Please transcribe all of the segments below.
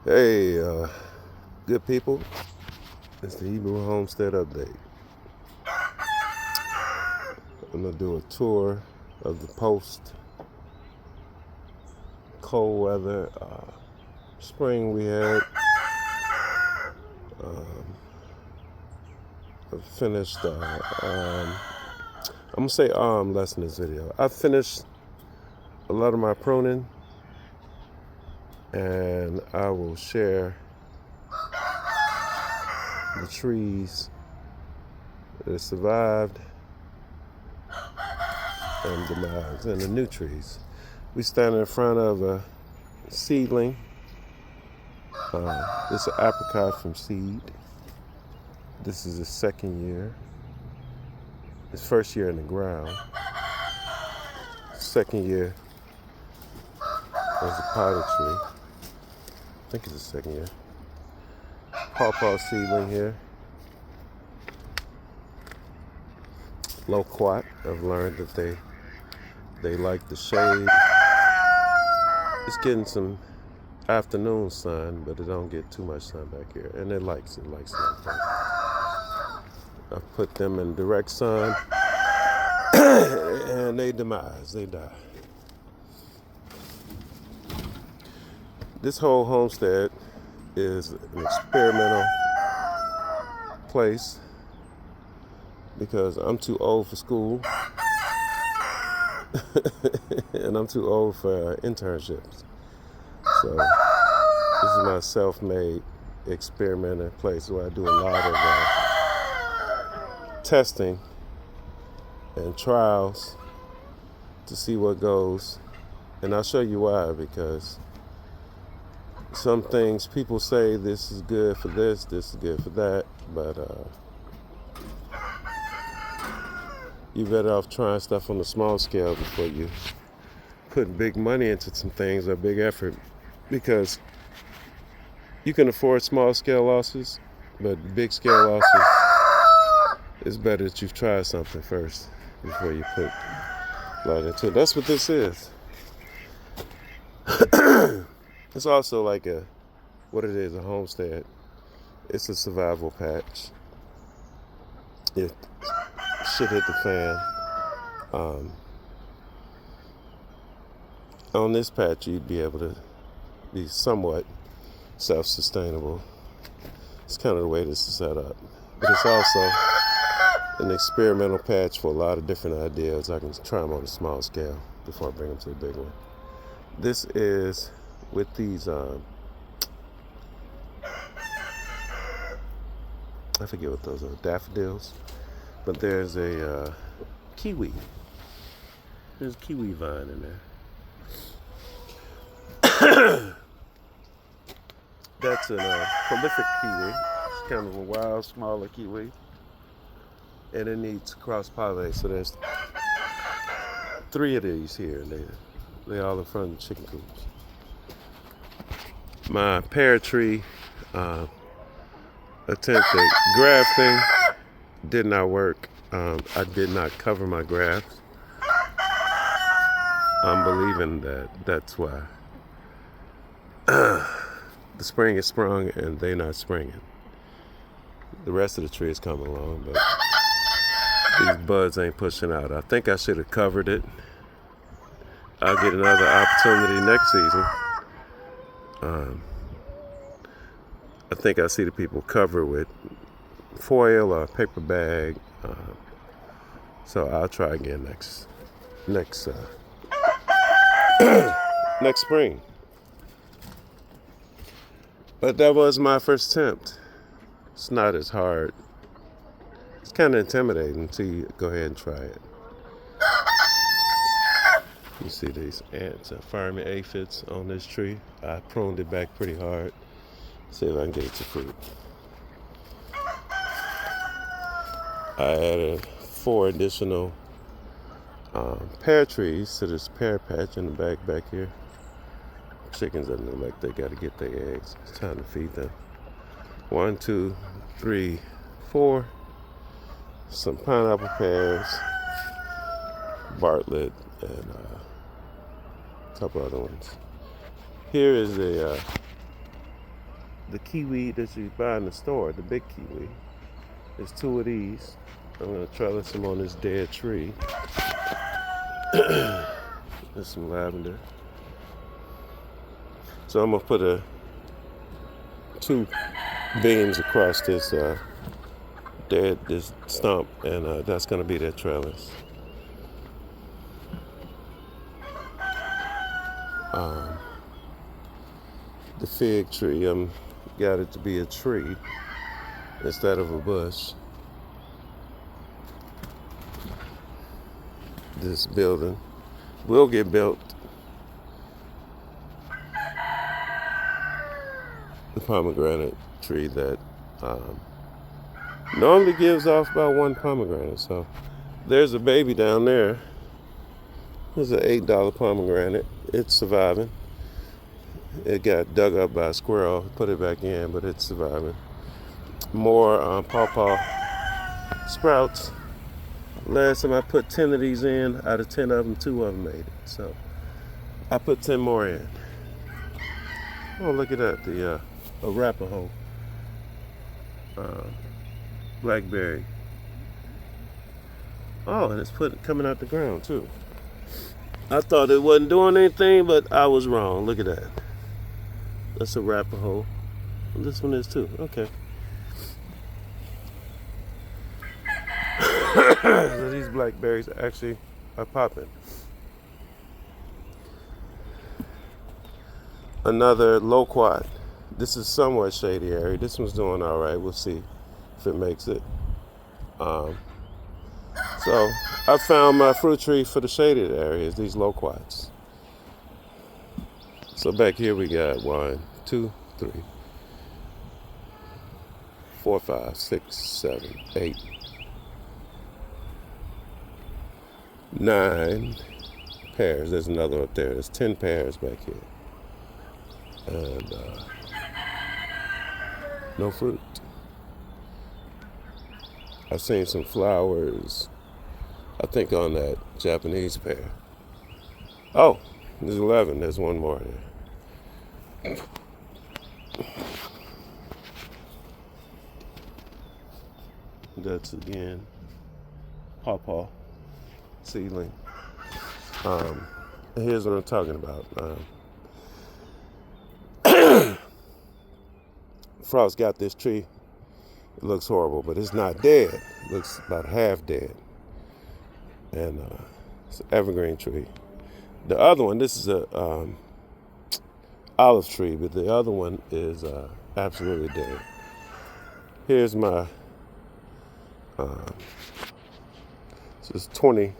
Hey, good people. It's the Hebrew Homestead Update. I'm going to do a tour of the post cold weather spring we had. I finished, I'm going to say less in this video. I finished a lot of my pruning, and I will share the trees that survived and demise and the new trees. We stand in front of a seedling. This is an apricot from seed. This is his second year. His first year in the ground. Second year as a potted tree. I think it's his second year. Pawpaw seedling here. Loquat. I've learned that they like the shade. It's getting some afternoon sun, but it don't get too much sun back here, and it likes it like that. I put them in direct sun, and they demise, they die. This whole homestead is an experimental place because I'm too old for school, and I'm too old for internships. So this is my self-made experimental place where I do a lot of testing and trials to see what goes. And I'll show you why, because some things people say this is good for this is good for that, but you're better off trying stuff on a small scale before you put big money into some things or big effort, because you can afford small scale losses, but big scale losses, it's better that you've tried something first before you put a lot into it. That's what this is. It's also like what it is, a homestead. It's a survival patch. If shit hit the fan, on this patch you'd be able to be somewhat self-sustainable. It's kind of the way this is set up. But it's also an experimental patch for a lot of different ideas. I can try them on a small scale before I bring them to the big one. This is with these, I forget what those are, daffodils. But there's a kiwi. There's a kiwi vine in there. That's a prolific kiwi. It's kind of a wild, smaller kiwi. And it needs cross-pollinate. So there's 3 of these here. They all in front of the chicken coops. My pear tree attempted grafting. Did not work. I did not cover my grafts. I'm believing that's why. The spring is sprung and they not springing. The rest of the tree is coming along, but these buds ain't pushing out. I think I should have covered it. I'll get another opportunity next season. I think I see the people cover with foil or a paper bag. So I'll try again next next spring. But that was my first attempt. It's not as hard. It's kind of intimidating until you go ahead and try it. You see these ants and farming aphids on this tree. I pruned it back pretty hard. See if I can get it to fruit. I added 4 additional pear trees to this pear patch in the back here. Chickens doesn't look like they got to get their eggs. It's time to feed them. 1, 2, 3, 4. Some pineapple pears, Bartlett, and a couple other ones. Here is a the kiwi that you buy in the store, the big kiwi. There's 2 of these. I'm gonna trellis them on this dead tree. There's some lavender. So I'm gonna put 2 beams across this this stump, and that's gonna be that trellis. The fig tree, got it to be a tree instead of a bush. This building will get built. The pomegranate tree that normally gives off about 1 pomegranate. So there's a baby down there. There's an $8 pomegranate. It's surviving. It got dug up by a squirrel, put it back in, but it's surviving. More pawpaw sprouts. Last time I put 10 of these in, out of 10 of them, 2 of them made it. So I put 10 more in. Oh, look at that, the Arapaho blackberry. Oh, and it's coming out the ground too. I thought it wasn't doing anything, but I was wrong. Look at that. That's a Arapaho. This one is too. Okay. So these blackberries actually are popping. Another loquat. This is somewhat shady area. This one's doing all right. We'll see if it makes it. So I found my fruit tree for the shaded areas, these loquats. So back here we got 1, 2, 3, 4, 5, 6, 7, 8, 9 pairs. There's another up there. There's 10 pairs back here. And no fruit. I've seen some flowers, I think, on that Japanese pear. Oh, there's 11. There's 1 more there. That's again pawpaw seedling. Here's what I'm talking about. Frost got this tree. It looks horrible, but it's not dead. It looks about half dead. And it's an evergreen tree. The other one, this is a olive tree, but the other one is absolutely dead. Here's my just 20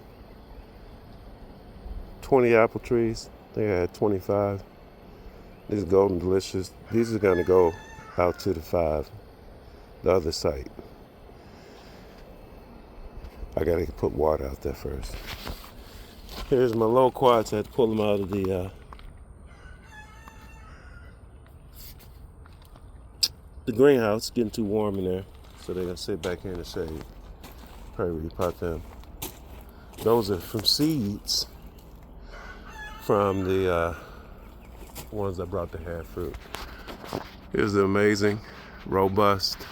apple trees. I think I had 25. These are golden delicious. These are gonna go out to the other site. I gotta put water out there first. Here's my loquats. I had to pull them out of the greenhouse. Getting too warm in there, so they're gonna sit back here in the shade. Probably repot them. Those are from seeds from the ones I brought to have fruit. Here's the amazing, robust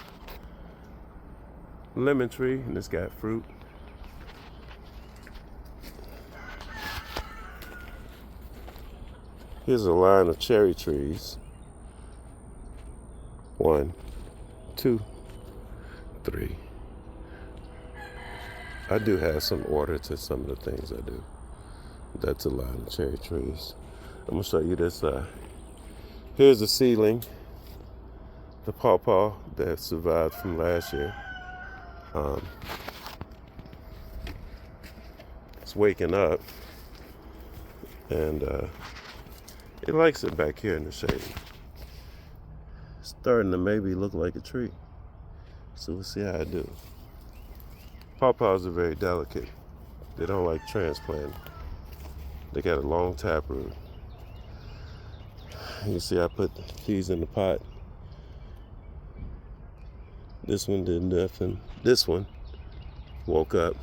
lemon tree, and it's got fruit. Here's a line of cherry trees. 1, 2, 3. I do have some order to some of the things I do. That's a line of cherry trees. I'm gonna show you this. Here's a seedling, the pawpaw that survived from last year. It's waking up, and it likes it back here in the shade. It's starting to maybe look like a tree. So we'll see how I do. Pawpaws are very delicate. They don't like transplanting. They got a long taproot. You see I put these in the pot. This one did nothing. This one woke up.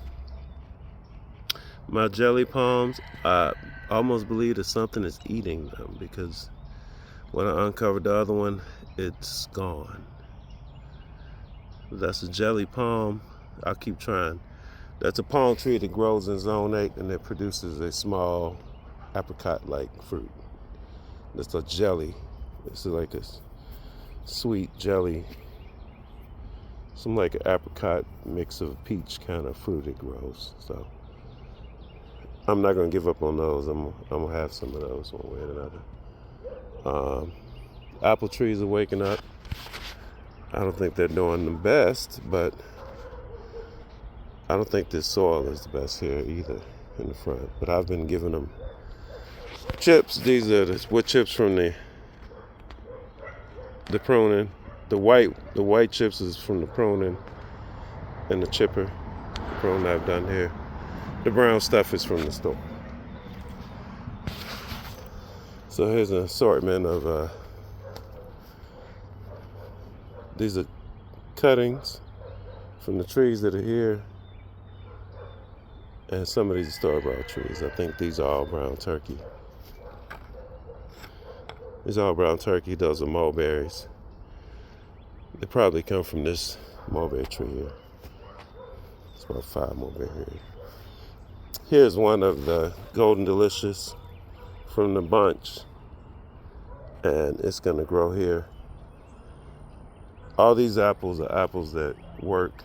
My jelly palms, I almost believe that something is eating them, because When I uncovered the other one, it's gone. That's a jelly palm. I'll keep trying. That's a palm tree that grows in zone 8 and it produces a small apricot-like fruit. It's a jelly. It's like a sweet jelly. Some like an apricot mix of peach kind of fruit it grows. So I'm not gonna give up on those. I'm gonna have some of those one way or another. Apple trees are waking up. I don't think they're doing the best, but I don't think this soil is the best here either in the front. But I've been giving them chips. These are the wood chips from the pruning. The white chips is from the pruning and the chipper. The pruning I've done here. The brown stuff is from the store. So here's an assortment of these are cuttings from the trees that are here. And some of these are store-bought trees. I think these are all brown turkey. These are all brown turkey. Those are mulberries. They probably come from this mulberry tree here. It's about 5 mulberry here. Here's one of the Golden Delicious from the bunch. And it's going to grow here. All these apples are apples that work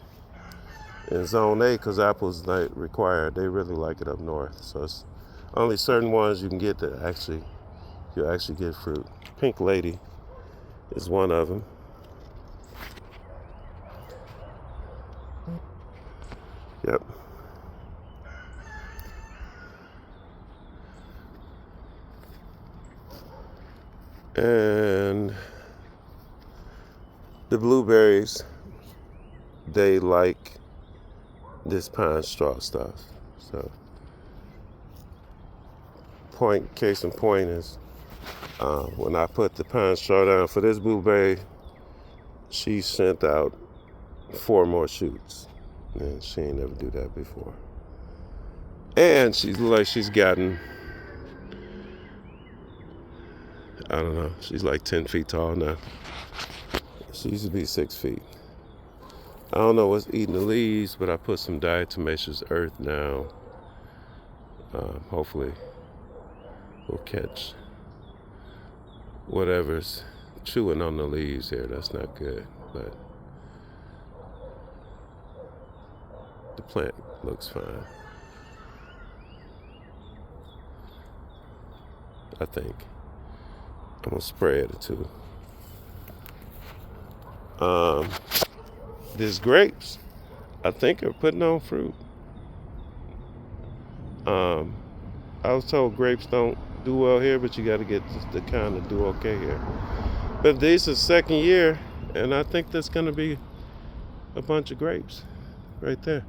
in zone 8 because apples not required. They really like it up north. So it's only certain ones you can get that you actually get fruit. Pink Lady is one of them. Yep. And the blueberries, they like this pine straw stuff. So, case in point is when I put the pine straw down for this blueberry, she sent out 4 more shoots. And she ain't never do that before. And she's gotten, I don't know, she's like 10 feet tall now. She used to be 6 feet. I don't know what's eating the leaves, but I put some diatomaceous earth now. Hopefully we'll catch whatever's chewing on the leaves here. That's not good, but the plant looks fine. I think. I'm gonna spray it too. These grapes, I think, are putting on fruit. I was told grapes don't do well here, but you got to get the kind that do okay here. But this is second year, and I think there's gonna be a bunch of grapes right there.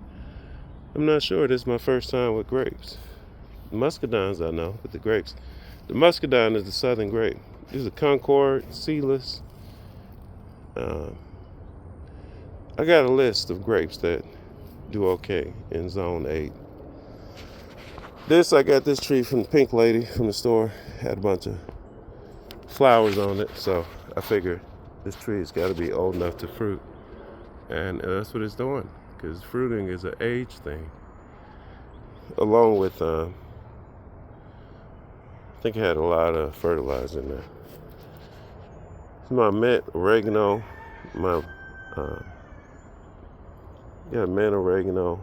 I'm not sure. This is my first time with grapes. Muscadines I know, but the grapes. The muscadine is the southern grape. These are Concord, seedless. I got a list of grapes that do okay in zone 8. I got this tree from the Pink Lady from the store. Had a bunch of flowers on it, so I figured this tree has got to be old enough to fruit. And that's what it's doing, because fruiting is an age thing. Along with, I think it had a lot of fertilizer in there. My mint, oregano, mint, oregano,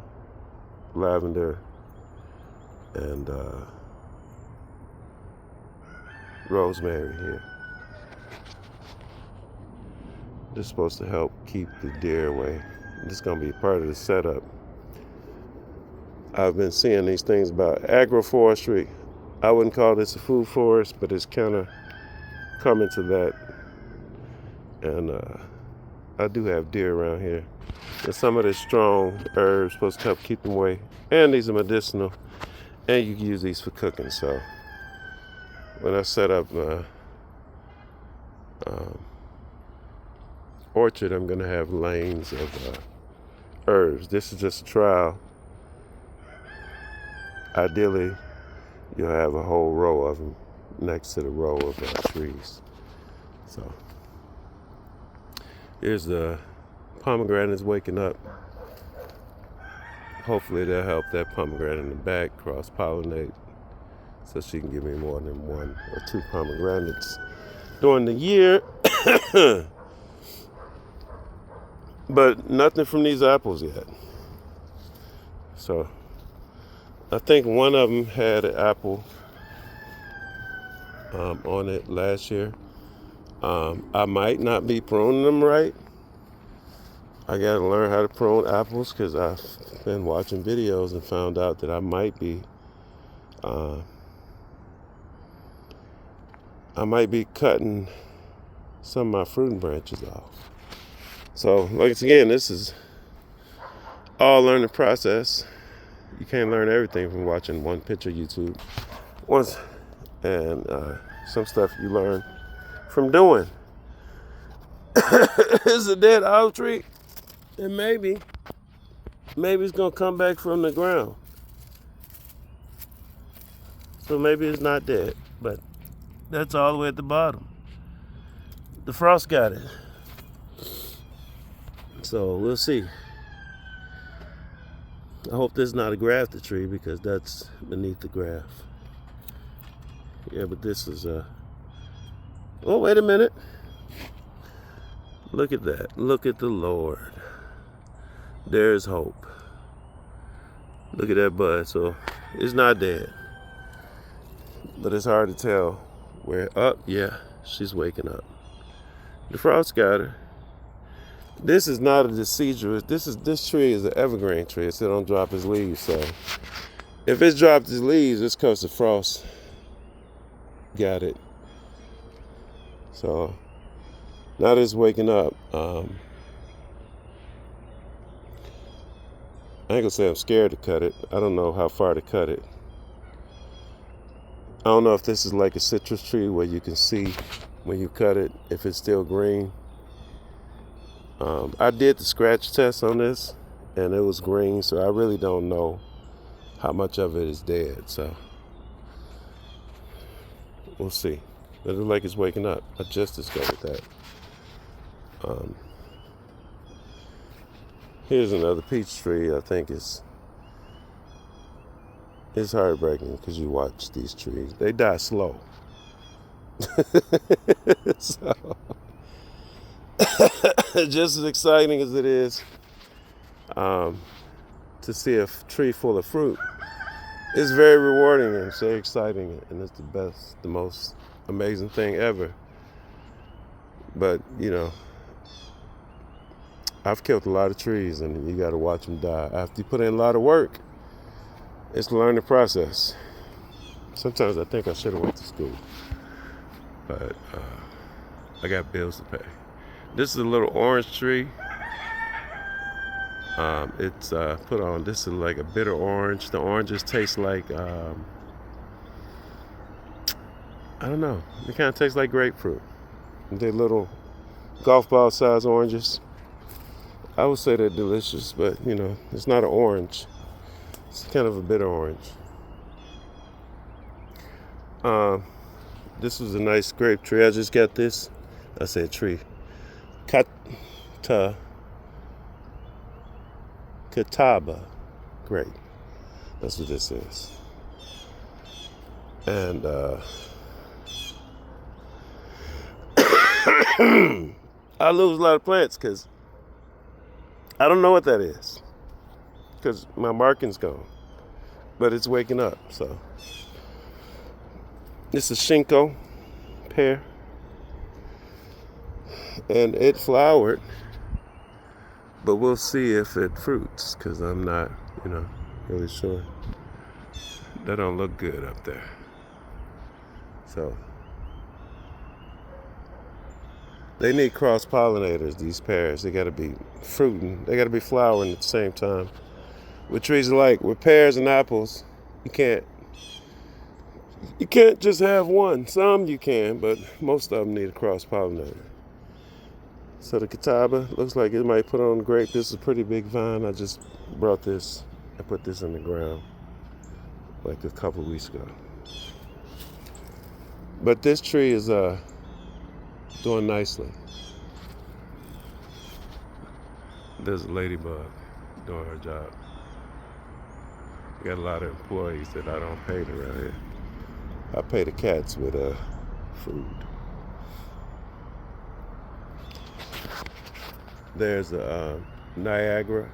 lavender, and rosemary here. This is supposed to help keep the deer away. This is going to be part of the setup. I've been seeing these things about agroforestry. I wouldn't call this a food forest, but it's kind of coming to that. And I do have deer around here. And some of the strong herbs supposed to help keep them away. And these are medicinal. And you can use these for cooking. So when I set up my orchard, I'm going to have lanes of herbs. This is just a trial. Ideally, you'll have a whole row of them next to the row of trees. So here's the pomegranates waking up. Hopefully that'll help that pomegranate in the back cross-pollinate so she can give me more than 1 or 2 pomegranates during the year. But nothing from these apples yet. So I think one of them had an apple on it last year. I might not be pruning them right. I gotta learn how to prune apples because I've been watching videos and found out that I might be cutting some of my fruiting branches off. So once again, this is all learning process. You can't learn everything from watching one picture YouTube once, and some stuff you learn from doing. It's a dead olive tree, and maybe it's gonna come back from the ground. So maybe it's not dead, but that's all the way at the bottom. The frost got it. So we'll see. I hope this is not a grafted tree because that's beneath the graft. Yeah, but this is oh, wait a minute. Look at that. Look at the Lord. There's hope. Look at that bud. So it's not dead. But it's hard to tell where. Oh, yeah, she's waking up. The frost got her. This is not a deciduous. This tree is an evergreen tree. It still don't drop its leaves. So if it's dropped its leaves, it's because the frost got it. So now that it's waking up, I ain't gonna say I'm scared to cut it. I don't know how far to cut it. I don't know if this is like a citrus tree where you can see when you cut it if it's still green. I did the scratch test on this and it was green, so I really don't know how much of it is dead. So we'll see. It looks like it's waking up. I just discovered that. Here's another peach tree. I think it's heartbreaking because you watch these trees. They die slow. So just as exciting as it is to see a tree full of fruit, it's very rewarding and so exciting, and it's the best, the most amazing thing ever. But you know, I've killed a lot of trees, and you got to watch them die after you put in a lot of work. It's a learning process. Sometimes I think I should have went to school, but I got bills to pay. This is a little orange tree. It's put on. This is like a bitter orange. The oranges taste like I don't know. It kind of tastes like grapefruit. They're little golf ball size oranges. I would say they're delicious, but you know, it's not an orange. It's kind of a bitter orange. This was a nice grape tree. I just got this. I said tree. Catawba grape. That's what this is. And I lose a lot of plants because I don't know what that is, because my marking's gone, but it's waking up. So this is Shinko pear, and it flowered, but we'll see if it fruits because I'm not, really sure. That don't look good up there. So they need cross-pollinators, these pears. They got to be fruiting. They got to be flowering at the same time. With trees alike, with pears and apples, you can't just have one. Some you can, but most of them need a cross-pollinator. So the catawba looks like it might put on a grape. This is a pretty big vine. I just brought this. I put this in the ground like a couple weeks ago. But this tree is doing nicely. There's a ladybug doing her job. Got a lot of employees that I don't pay around here. I pay the cats with food. There's a Niagara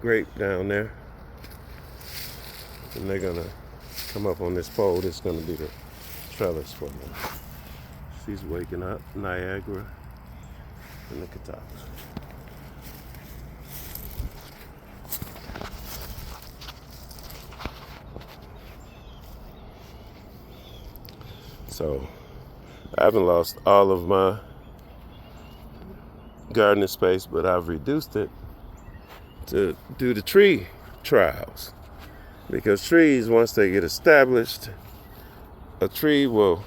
grape down there, and they're gonna come up on this pole. This is gonna be the trellis for them. She's waking up, Niagara and the Catawba. So I haven't lost all of my gardening space, but I've reduced it to do the tree trials. Because trees, once they get established, a tree will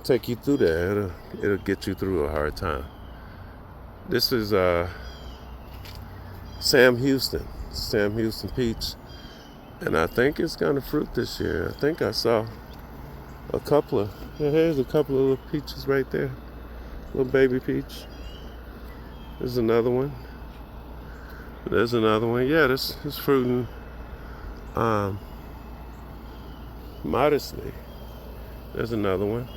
take you through that. It'll get you through a hard time. This is Sam Houston peach, and I think it's gonna fruit this year. I think I saw here's a couple of little peaches right there. Little baby peach. There's another one. There's another one. Yeah, this is fruiting modestly. There's another one.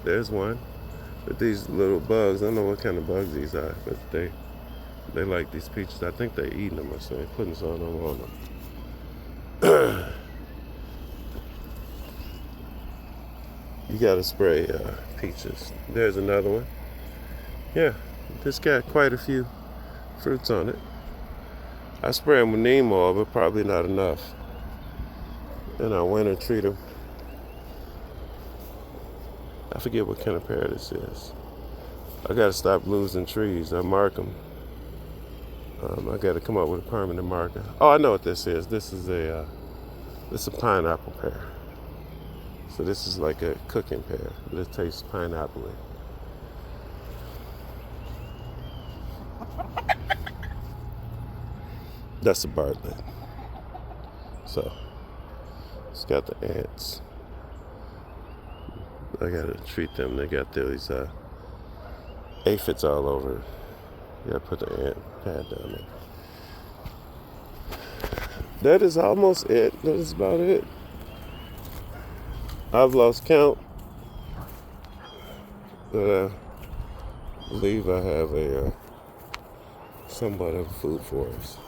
There's one. But these little bugs, I don't know what kind of bugs these are, but they like these peaches. I think they're eating them or something, putting some of them on them. You gotta spray peaches. There's another one. Yeah, this got quite a few fruits on it. I spray them with neem oil, but probably not enough. And I winter treat them. I forget what kind of pear this is. I gotta stop losing trees. I mark them. I gotta come up with a permanent marker. Oh, I know what this is. This is a pineapple pear. So this is like a cooking pear, but it tastes pineapple-y. That's a Bartlett. So it's got the ants. I gotta treat them. They got these aphids all over. You gotta put the ant pad down there. That is almost it. That is about it. I've lost count, but I believe I have a somewhat of a food forest.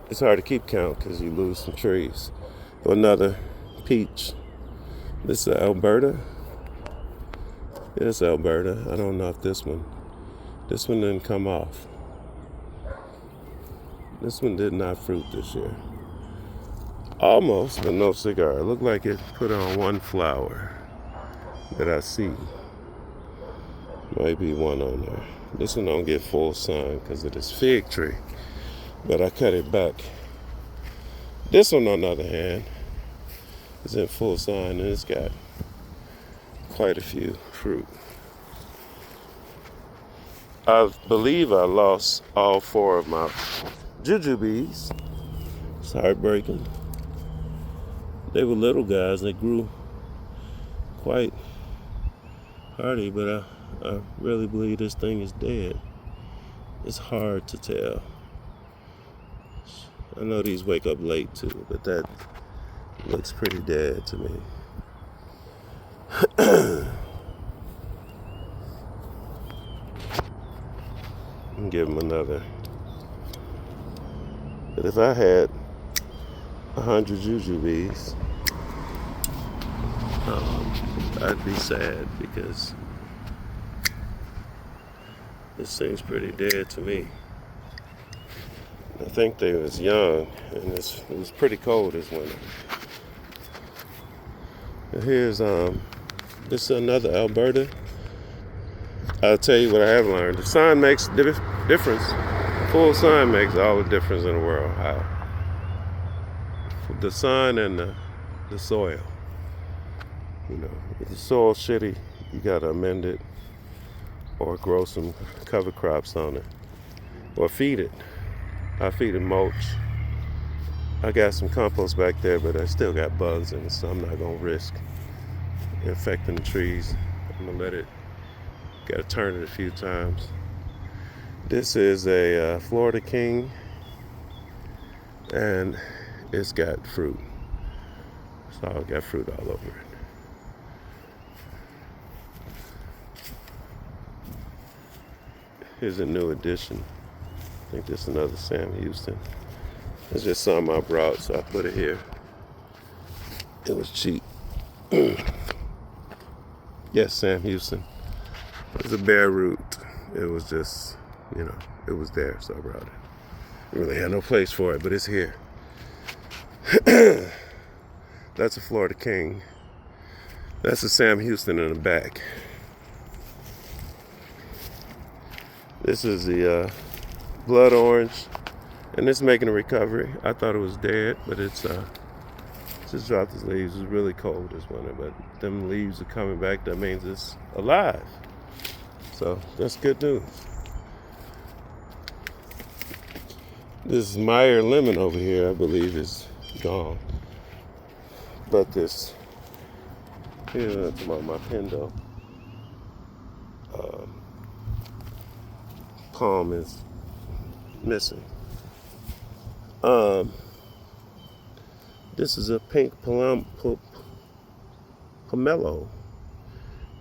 It's hard to keep count because you lose some trees. Another peach. This is Alberta. It's Alberta. I don't know if this one didn't come off. This one did not fruit this year. Almost, but no cigar. It looked like it put on one flower that I see. Might be one on there. This one don't get full sun because of this fig tree, but I cut it back. This one, on the other hand, is in full sun and it's got quite a few fruit. I believe I lost all 4 of my jujubes. It's heartbreaking. They were little guys. They grew quite hardy, but I really believe this thing is dead. It's hard to tell. I know these wake up late too, but that looks pretty dead to me. And give them another. But if I had 100 jujubes, I'd be sad because this seems pretty dead to me. I think they was young and it was pretty cold this winter. And here's this is another Alberta. I'll tell you what I have learned. The sun makes the difference. Full sun makes all the difference in the world. How? The sun and the soil. You know, if the soil's shitty, you gotta amend it or grow some cover crops on it or feed it. I feed it mulch I got some compost back there, but I still got bugs in it, so I'm not gonna risk infecting the trees. I'm gonna let it, gotta turn it a few times. This is a Florida King, and it's got fruit. So I got fruit all over it. Here's a new addition. I think this is another Sam Houston. It's just something I brought, so I put it here. It was cheap. Yes, Sam Houston. It was a bare root. It was just, it was there, so I brought it. I really had no place for it, but it's here. That's a Florida King. That's a Sam Houston in the back. This is the blood orange, and it's making a recovery. I thought it was dead, but it's just dropped its leaves. It's really cold this winter, but them leaves are coming back. That means it's alive. So that's good news. This Meyer lemon over here, I believe, is gone. But this, here, that's about my Pendo. Palm is missing. This is a pink pomelo,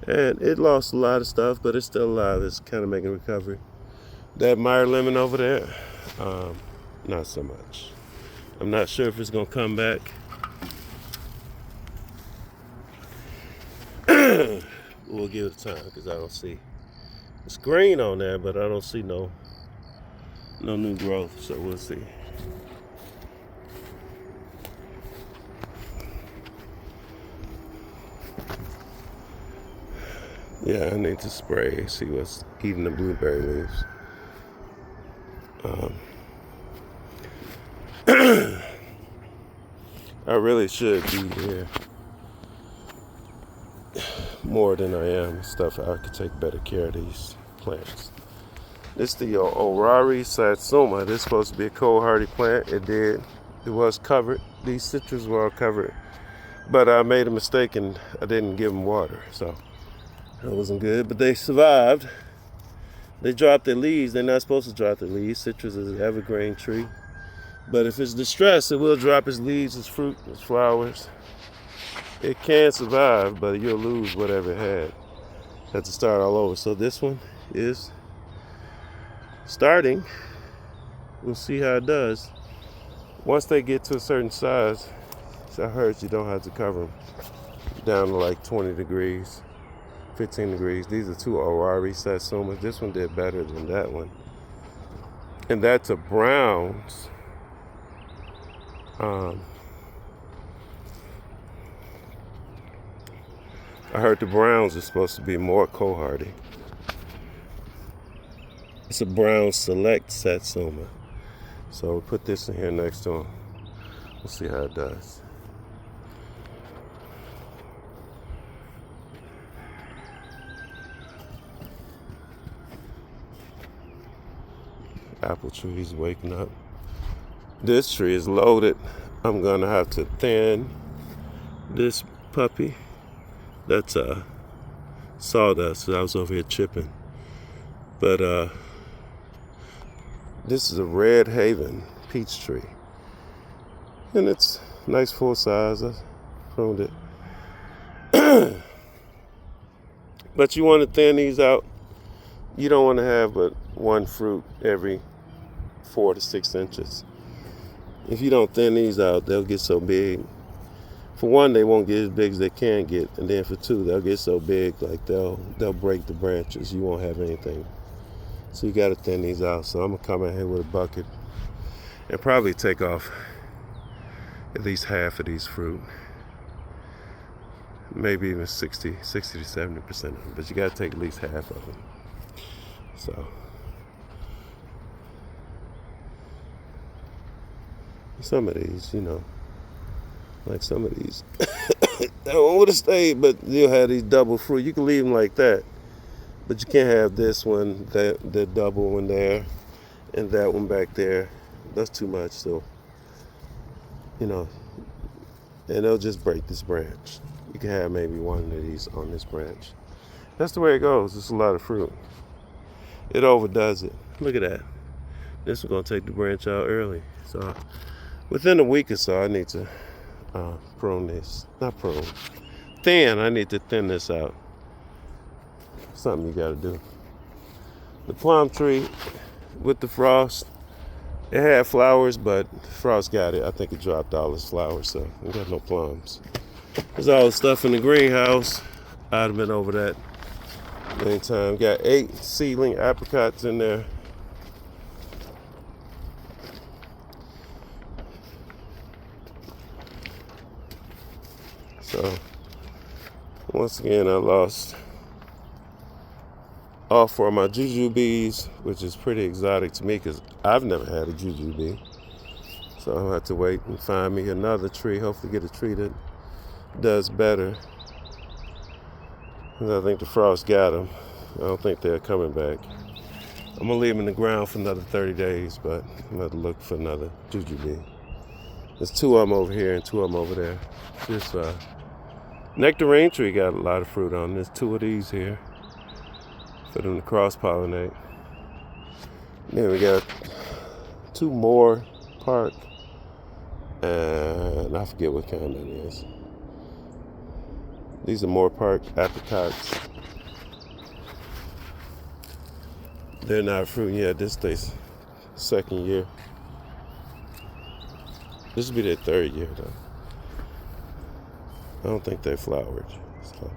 and it lost a lot of stuff, but it's still alive. It's kind of making a recovery. That Meyer lemon over there, not so much. I'm not sure if it's gonna come back. We'll give it time because I don't see. It's green on there, but I don't see no new growth, so we'll see. Yeah, I need to spray, see what's eating the blueberry leaves. I really should be here more than I am. Stuff I could take better care of these plants. This is the Orari satsuma. This is supposed to be a cold hardy plant. It was covered. These citrus were all covered, but I made a mistake and I didn't give them water, so that wasn't good. But they survived. They dropped their leaves. They're not supposed to drop their leaves. Citrus is an evergreen tree, but if it's distressed, it will drop its leaves, its fruit, its flowers. It can survive, but you'll lose whatever it had. Have to start all over. So this one is starting. We'll see how it does. Once they get to a certain size, I heard you don't have to cover them down to like 20 degrees, 15 degrees. These are two Orari satsumas. This one did better than that one. And that's a Browns. I heard the Browns are supposed to be more cold hardy. It's a Brown Select Satsuma. So we'll put this in here next to them. We'll see how it does. Apple trees waking up. This tree is loaded. I'm gonna have to thin this puppy. That's sawdust. I was over here chipping. But this is a Red Haven peach tree. And it's nice full size. I pruned it. But you want to thin these out. You don't want to have but one fruit every 4 to 6 inches. If you don't thin these out, they'll get so big. For one, they won't get as big as they can get, and then for two, they'll get so big like they'll break the branches. You won't have anything. So you got to thin these out. So I'm gonna come in here with a bucket and probably take off at least half of these fruit, maybe even 60 to 70% of them. But you got to take at least half of them. So some of these, like some of these, that one would have stayed, but you'll have these double fruit. You can leave them like that, but you can't have this one, that double one there, and that one back there. That's too much. So you know, and they'll just break this branch. You can have maybe one of these on this branch. That's the way it goes. It's a lot of fruit. It overdoes it. Look at that. This is going to take the branch out early. So within a week or so, I need to prune this. Not prune. Thin. I need to thin this out. Something you got to do. The plum tree with the frost, it had flowers, but the frost got it. I think it dropped all its flowers, so we got no plums. There's all the stuff in the greenhouse. I'd have been over that many times. Got 8 seedling apricots in there. So once again, I lost all 4 of my jujubes, which is pretty exotic to me because I've never had a jujube. So I'll have to wait and find me another tree. Hopefully get a tree that does better. I think the frost got them. I don't think they're coming back. I'm going to leave them in the ground for another 30 days, but I'm going to look for another jujube. There's 2 of them over here and 2 of them over there. This nectarine tree got a lot of fruit on. There's 2 of these here for them to cross-pollinate. Then we got 2 more park, and I forget what kind that is. These are more park apricots. They're not fruit yet. This is their 2nd year. This will be their 3rd year, though. I don't think they flowered, so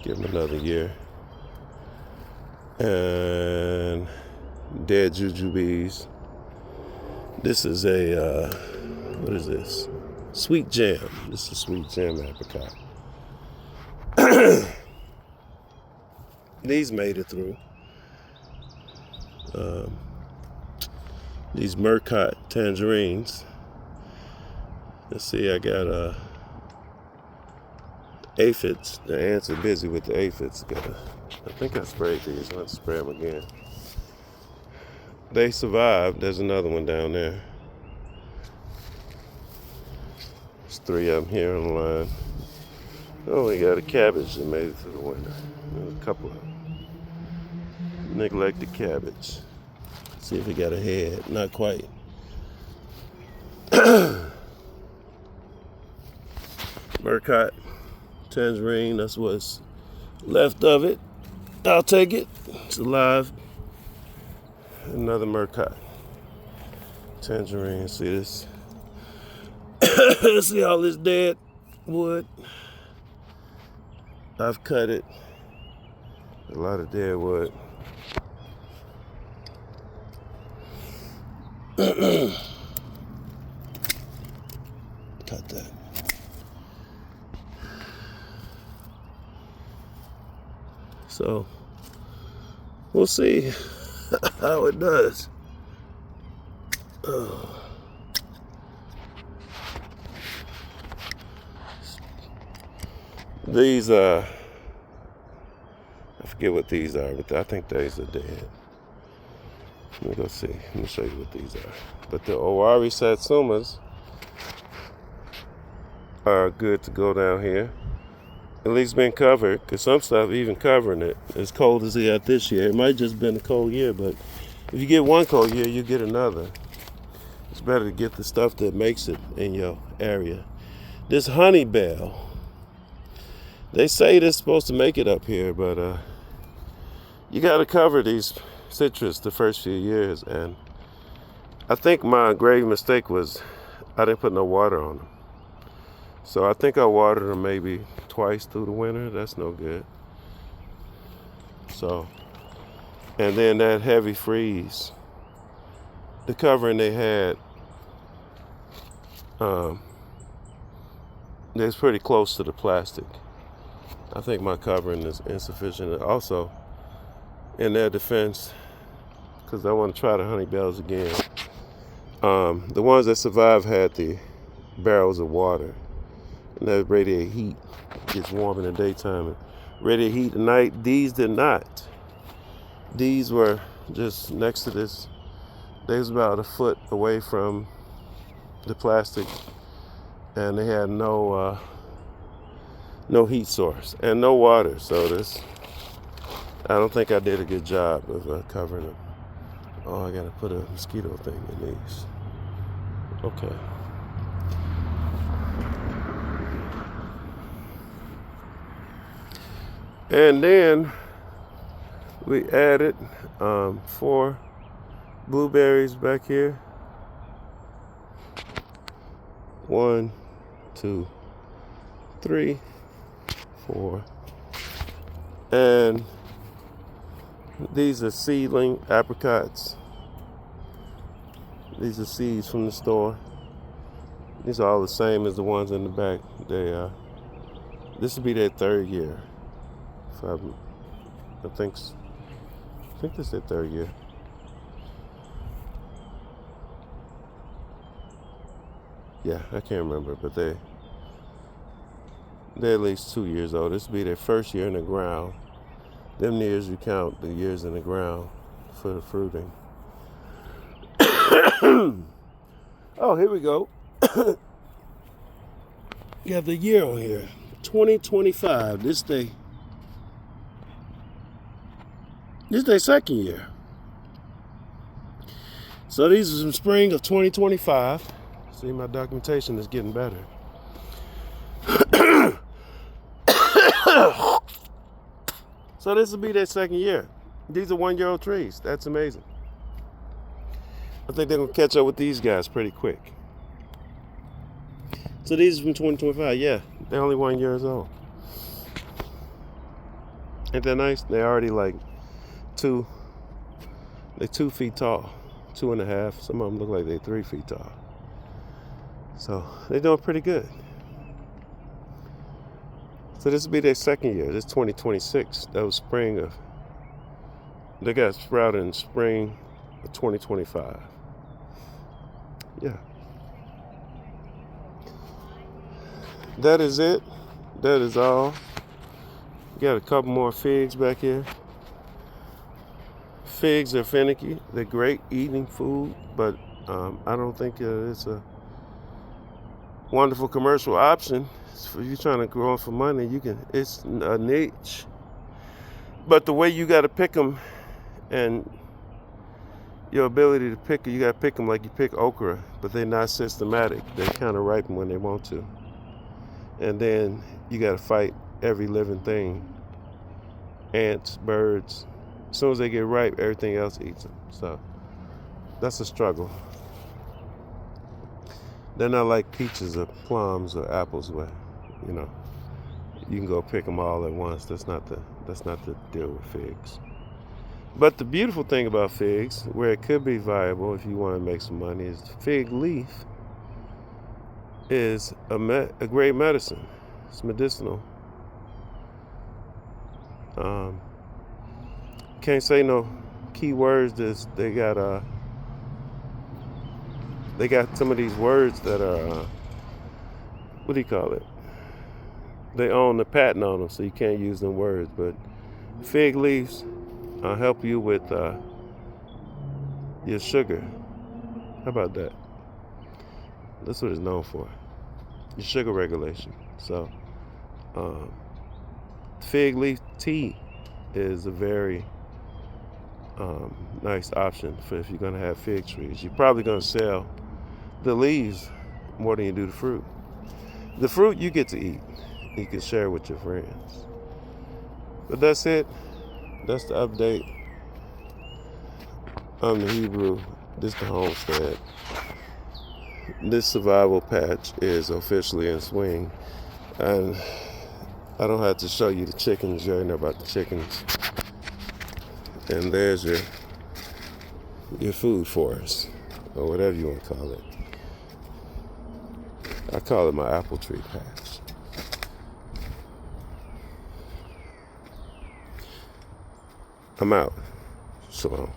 give them another year. And dead jujubes. This is a what is this? Sweet jam. This is sweet jam apricot. These made it through. These Murcott tangerines. Let's see, I got aphids. The ants are busy with the aphids. I think I sprayed these. I'll have to spray them again. They survived. There's another one down there. There's 3 of them here on the line. Oh, we got a cabbage that made it through the winter. There's a couple of them. Neglected cabbage. See if it got a head. Not quite. Murcott tangerine. That's what's left of it. I'll take it. It's alive. Another Murcott tangerine. See this? See all this dead wood? I've cut it. A lot of dead wood. Cut that. So we'll see how it does. These I forget what these are, but I think these are dead. Let me go see. Let me show you what these are. But the Owari Satsumas are good to go down here. At least been covered, because some stuff even covering it. As cold as it got this year. It might just been a cold year, but if you get one cold year, you get another. It's better to get the stuff that makes it in your area. This honey bell, they say they're supposed to make it up here, but you got to cover these citrus the first few years. And I think my grave mistake was I didn't put no water on them. So I think I watered them maybe twice through the winter. That's no good. So, and then that heavy freeze, the covering they had, it's pretty close to the plastic. I think my covering is insufficient. Also, in their defense, because I want to try the honey bells again, the ones that survived had the barrels of water. And that radiate heat. It gets warm in the daytime and radiate heat at night. These did not. These were just next to this. They was about a foot away from the plastic, and they had no heat source and no water. So I don't think I did a good job of covering them. Oh, I gotta put a mosquito thing in these. Okay. And then we added 4 blueberries back here. 1, 2, 3, 4. And these are seedling apricots. These are seeds from the store. These are all the same as the ones in the back. This will be their 3rd year. I think this is their 3rd year. Yeah, I can't remember, but they're at least 2 years old. This will be their 1st year in the ground. Them years, you count the years in the ground for the fruiting. Oh, here we go. You have the year on here. 2025. This day. This is their 2nd year. So these are some spring of 2025. See, my documentation is getting better. So this will be their 2nd year. These are 1-year-old trees. That's amazing. I think they're going to catch up with these guys pretty quick. So these are from 2025. Yeah, they're only 1 year old. Ain't that nice? They're already like they're 2 feet tall, 2.5. Some of them look like they're 3 feet tall. So they're doing pretty good. So this will be their 2nd year. This is 2026. That was spring of. They got sprouted in spring of 2025. Yeah. That is it. That is all. Got a couple more figs back here. Figs are finicky. They're great eating food, but I don't think it's a wonderful commercial option. If you're trying to grow them for money, you can. It's a niche. But the way you got to pick them, and your ability to pick, you got to pick them like you pick okra, but they're not systematic. They kind of ripen when they want to, and then you got to fight every living thing. Ants, birds. As soon as they get ripe, everything else eats them. So that's a struggle. They're not like peaches or plums or apples where, you can go pick them all at once. That's not the deal with figs. But the beautiful thing about figs, where it could be viable if you want to make some money, is the fig leaf is a great medicine. It's medicinal. Can't say no key words. They got some of these words that are what do you call it? They own the patent on them, so you can't use them words. But fig leaves help you with your sugar. How about that? That's what it's known for. Your sugar regulation. So fig leaf tea is a very nice option for if you're going to have fig trees. You're probably going to sell the leaves more than you do the fruit. The fruit you get to eat. You can share with your friends. But that's it. That's the update. I'm the Hebrew. This is the homestead. This survival patch is officially in swing. And I don't have to show you the chickens. You already know about the chickens. And there's your food forest, or whatever you want to call it. I call it my apple tree patch. I'm out. Shalom.